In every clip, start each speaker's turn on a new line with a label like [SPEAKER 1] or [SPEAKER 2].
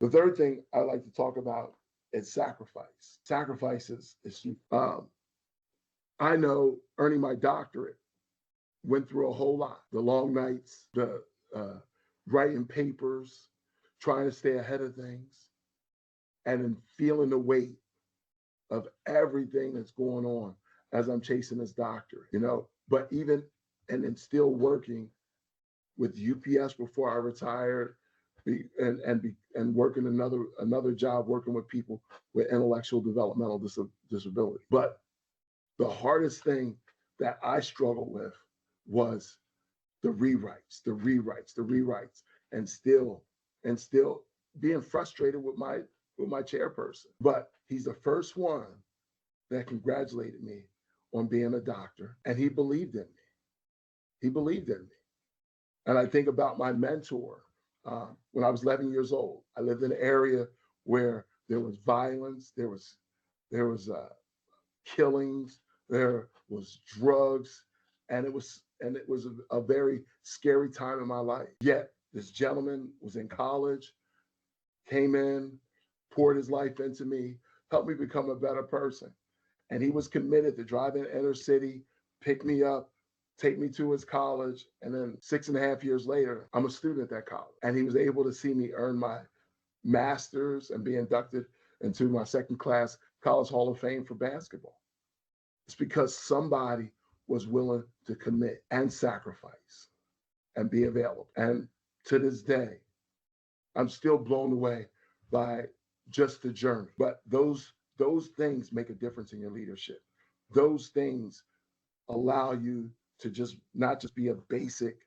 [SPEAKER 1] The third thing I like to talk about is sacrifice. Sacrifices is I know earning my doctorate went through a whole lot. The long nights, the writing papers, trying to stay ahead of things, and then feeling the weight of everything that's going on as I'm chasing this doctorate. But even and then still working with UPS before I retired, and working another job working with people with intellectual developmental disability. But the hardest thing that I struggled with was the rewrites, and still being frustrated with my chairperson. But he's the first one that congratulated me on being a doctor, and he believed in me. He believed in me. And I think about my mentor. When I was 11 years old, I lived in an area where there was violence, there was killings, there was drugs, and it was a very scary time in my life. Yet this gentleman was in college, came in, poured his life into me, helped me become a better person. And he was committed to drive in inner city, pick me up, take me to his college. And then 6.5 years later, I'm a student at that college. And he was able to see me earn my master's and be inducted into my second class College Hall of Fame for basketball. It's because somebody was willing to commit and sacrifice and be available. And to this day, I'm still blown away by just the journey. But those things make a difference in your leadership. Those things allow you to just not just be a basic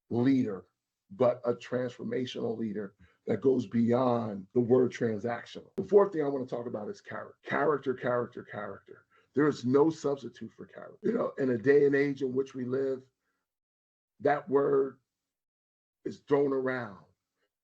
[SPEAKER 1] leader, but a transformational leader that goes beyond the word transactional. The fourth thing I want to talk about is character. Character, character, character. There is no substitute for character. In a day and age in which we live, that word is thrown around.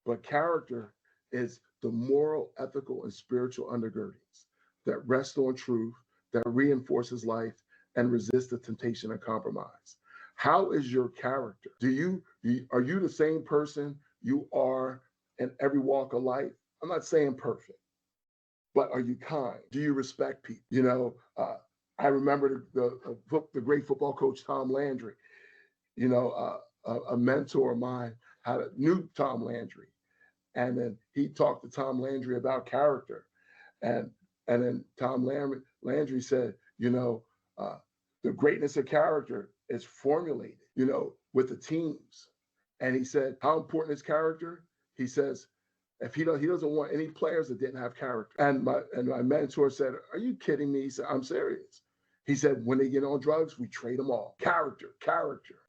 [SPEAKER 1] But character is the moral, ethical, and spiritual undergirdings that rest on truth, that reinforces life, and resist the temptation of compromise. How is your character? Are you the same person you are in every walk of life? I'm not saying perfect, but are you kind? Do you respect people? I remember the great football coach Tom Landry. A mentor of mine knew Tom Landry, and then he talked to Tom Landry about character, and then Tom Landry said, the greatness of character is formulated, with the teams. And he said, how important is character? He says, if he doesn't want any players that didn't have character. And my mentor said, are you kidding me? He said, I'm serious. He said, when they get on drugs, we trade them all. Character, character.